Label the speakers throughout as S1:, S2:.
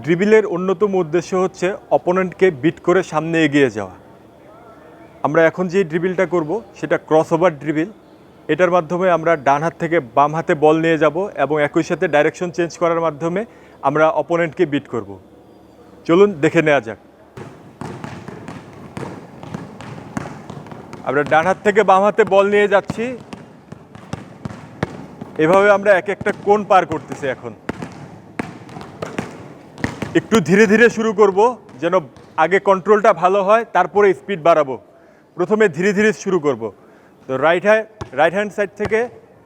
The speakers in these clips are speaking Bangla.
S1: ড্রিবিলের অন্যতম উদ্দেশ্য হচ্ছে অপোনেন্টকে বিট করে সামনে এগিয়ে যাওয়া। আমরা এখন যে ড্রিবিলটা করব সেটা ক্রস ওভার ড্রিবিল। এটার মাধ্যমে আমরা ডান হাত থেকে বাম হাতে বল নিয়ে যাব এবং একই সাথে ডাইরেকশন চেঞ্জ করার মাধ্যমে আমরা অপোনেন্টকে বিট করব। চলুন দেখে নেওয়া যাক। আমরা ডান হাত থেকে বাম হাতে বল নিয়ে যাচ্ছি, এভাবে আমরা এক একটা কোণ পার করতেছি। এখন একটু ধীরে ধীরে শুরু করব যেন আগে কন্ট্রোলটা ভালো হয়, তারপরে স্পিড বাড়াবো। প্রথমে ধীরে ধীরে শুরু করব। তো রাইট হ্যান্ড সাইড থেকে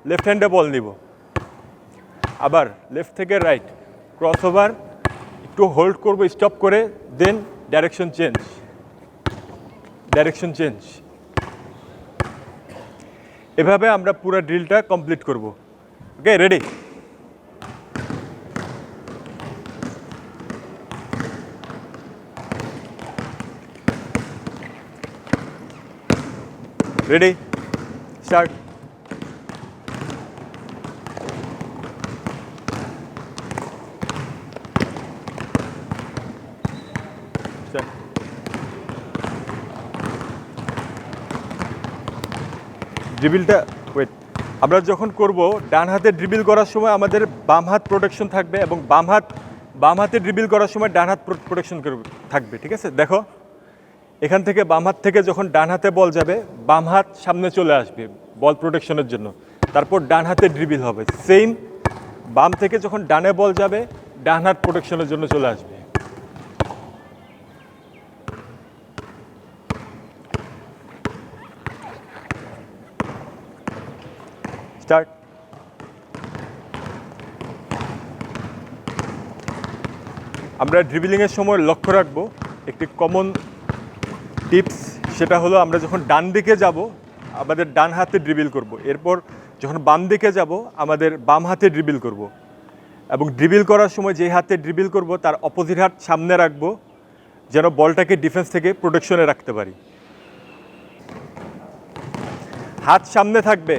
S1: লেফট হ্যান্ডে বল নিব, আবার লেফট থেকে রাইট, ক্রস ওভার, একটু হোল্ড করব স্টপ করে, দেন ডাইরেকশন চেঞ্জ। এভাবে আমরা পুরো ড্রিলটা কমপ্লিট করব। Okay, ready? Ready, start. ড্রিবিলটা ওয়েট, আমরা যখন করব ডান হাতে ড্রিবিল করার সময় আমাদের বাম হাত প্রোটেকশন থাকবে এবং বাম হাতে ড্রিবিল করার সময় ডান হাত প্রোটেকশন থাকবে। ঠিক আছে? দেখো, এখান থেকে বাম হাত থেকে যখন ডান হাতে বল যাবে, বাম হাত সামনে চলে আসবে বল প্রোটেকশনের জন্য, তারপর ডান হাতে ড্রিবিল হবে। সেম, বাম থেকে যখন ডানে বল যাবে, ডান হাত প্রোটেকশনের জন্য চলে আসবে। স্টার্ট। আমরা ড্রিবলিংয়ের সময় লক্ষ্য রাখবো একটি কমন টিপস, সেটা হলো আমরা যখন ডান দিকে যাব আমাদের ডান হাতে ড্রিবিল করব, এরপর যখন বাম দিকে যাব আমাদের বাম হাতে ড্রিবিল করব, এবং ড্রিবিল করার সময় যে হাতে ড্রিবিল করব তার অপোজিট হাত সামনে রাখবো যেন বলটাকে ডিফেন্স থেকে প্রোটেকশনে রাখতে পারি। হাত সামনে থাকবে।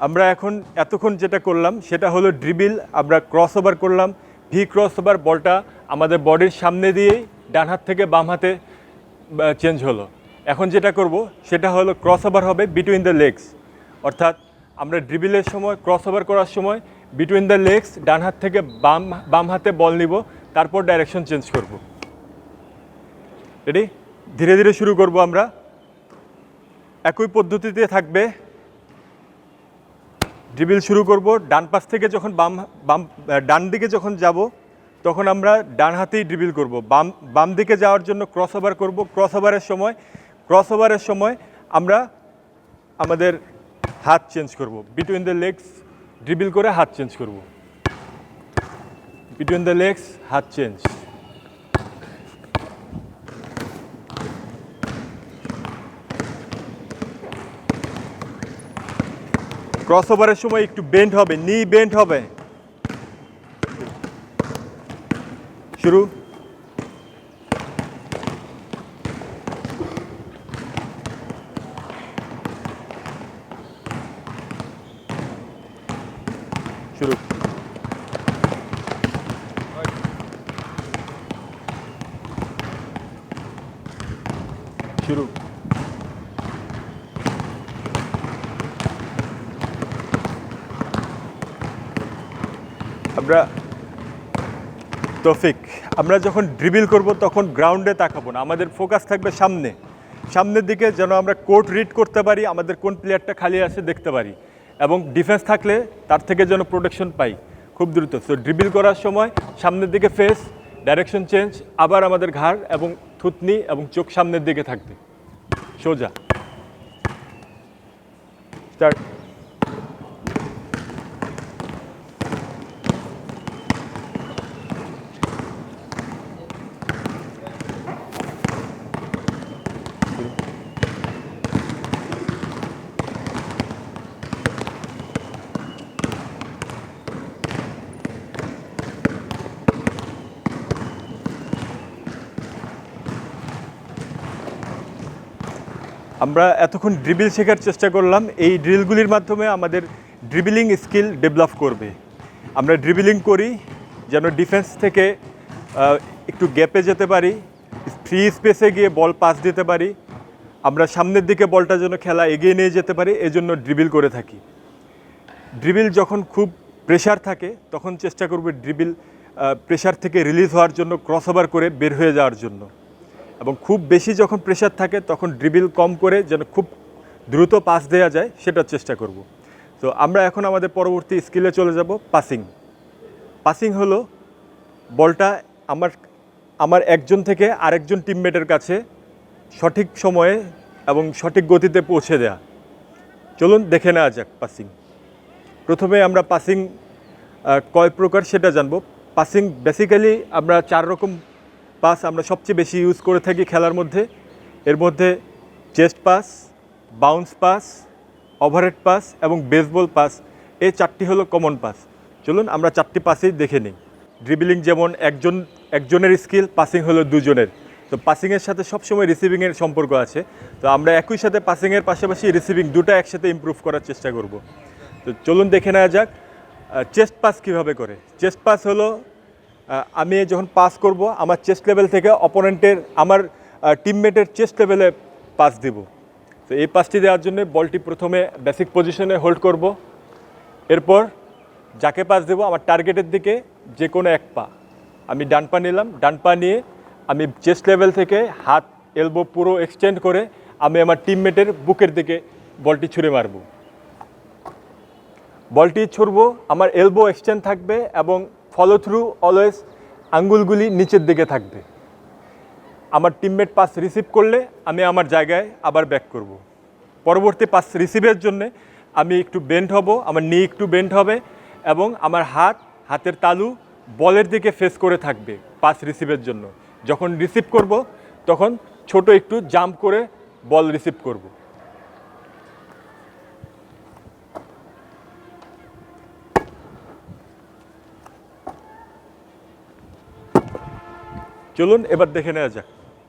S1: আমরা এখন এতক্ষণ যেটা করলাম সেটা হলো ড্রিবিল। আমরা ক্রস ওভার করলাম, ভি ক্রস ওভার, বলটা আমাদের বডির সামনে দিয়েই ডান হাত থেকে বাম হাতে চেঞ্জ হলো। এখন যেটা করব সেটা হলো ক্রস ওভার হবে বিটুইন দ্য লেগস, অর্থাৎ আমরা ড্রিবিলের সময় ক্রস ওভার করার সময় বিটুইন দ্য লেগস ডান হাত থেকে বাম হাতে বল নিব, তারপর ডাইরেকশন চেঞ্জ করব। রেডি? ধীরে ধীরে শুরু করব। আমরা একই পদ্ধতিতে থাকবে। ড্রিবিল শুরু করব, ডান পাশ থেকে যখন ডান দিকে যখন যাব তখন আমরা ডান হাতেই ড্রিবিল করব। বাম দিকে যাওয়ার জন্য ক্রস ওভার করব। ক্রস ওভারের সময় আমরা আমাদের হাত চেঞ্জ করব, বিটুইন দ্য লেগস ড্রিবিল করে হাত চেঞ্জ করব, বিটুইন দ্য লেগস হাত চেঞ্জ। ক্রস ওভারের সময় একটু বেন্ড হবে, নি বেন্ড হবে। শুরু। শুরু। শুরু। আমরা যখন ড্রিবিল করব তখন গ্রাউন্ডে তাকাবো না, আমাদের ফোকাস থাকবে সামনের দিকে, যেন আমরা কোর্ট রিড করতে পারি, আমাদের কোন প্লেয়ারটা খালি আছে দেখতে পারি, এবং ডিফেন্স থাকলে তার থেকে যেন প্রোটেকশন পাই খুব দ্রুত। সো ড্রিবিল করার সময় সামনের দিকে ফেস, ডাইরেকশন চেঞ্জ, আবার আমাদের ঘাড় এবং থুতনি এবং চোখ সামনের দিকে থাকবে, সোজা। স্টার্ট। আমরা এতক্ষণ ড্রিবিল শেখার চেষ্টা করলাম, এই ড্রিলগুলির মাধ্যমে আমাদের ড্রিবলিং স্কিল ডেভেলপ করবে। আমরা ড্রিবলিং করি যেন ডিফেন্স থেকে একটু গ্যাপে যেতে পারি, ফ্রি স্পেসে গিয়ে বল পাস দিতে পারি, আমরা সামনের দিকে বলটা যেন খেলা এগিয়ে নিয়ে যেতে পারি, এজন্য ড্রিবল করে থাকি। ড্রিবল যখন খুব প্রেশার থাকে তখন চেষ্টা করব ড্রিবল প্রেশার থেকে রিলিজ হওয়ার জন্য, ক্রস ওভার করে বের হয়ে যাওয়ার জন্য। এবং খুব বেশি যখন প্রেশার থাকে তখন ড্রিবল কম করে যেন খুব দ্রুত পাস দেওয়া যায় সেটার চেষ্টা করব। তো আমরা এখন আমাদের পরবর্তী স্কিলে চলে যাব, পাসিং। পাসিং হলো বলটা আমার একজন থেকে আরেকজন টিমমেটের কাছে সঠিক সময়ে এবং সঠিক গতিতে পৌঁছে দেয়া। চলুন দেখে নেওয়া যাক পাসিং। প্রথমে আমরা পাসিং কয় প্রকার সেটা জানবো। পাসিং বেসিক্যালি আমরা 4 রকম পাস আমরা সবচেয়ে বেশি ইউজ করে থাকি খেলার মধ্যে। এর মধ্যে chest pass, bounce pass, overhead pass এবং বেসবল পাস, এই 4টি হলো কমন পাস। চলুন আমরা 4টি পাসেই দেখে নিই। ড্রিবলিং যেমন একজনের স্কিল, পাসিং হলো 2 জনের। তো পাসিংয়ের সাথে সবসময় রিসিভিংয়ের সম্পর্ক আছে। তো আমরা একই সাথে পাসিংয়ের পাশাপাশি রিসিভিং দুটো একসাথে ইমপ্রুভ করার চেষ্টা করব। তো চলুন দেখে নেওয়া যাক চেস্ট পাস কীভাবে করে। চেস্ট পাস হলো আমি যখন পাস করব আমার চেস্ট লেভেল থেকে আমার টিমমেটের চেস্ট লেভেলে পাস দিব। তো এই পাসটি দেওয়ার জন্য বলটি প্রথমে বেসিক পজিশনে হোল্ড করব, এরপর যাকে পাস দেবো আমার টার্গেটের দিকে যে কোনো এক পা, আমি ডান পা নিলাম, ডান পা নিয়ে আমি চেস্ট লেভেল থেকে হাত এলবো পুরো এক্সটেন্ড করে আমি আমার টিমমেটের বুকের দিকে বলটি ছুঁড়ে মারব। বলটি ছুড়বো, আমার এলবো এক্সটেন্ড থাকবে এবং ফলো থ্রু অলওয়েজ আঙ্গুলগুলি নিচের দিকে থাকবে। আমার টিমমেট পাস রিসিভ করলে আমি আমার জায়গায় আবার ব্যাক করব। পরবর্তী পাস রিসিভের জন্য আমি একটু বেন্ড হব, আমার নি একটু বেন্ড হবে এবং আমার হাতের তালু বলের দিকে ফেস করে থাকবে পাস রিসিভের জন্য। যখন রিসিভ করব তখন ছোট একটু জাম্প করে বল রিসিভ করব। চলুন এবার দেখে নেওয়া যাক।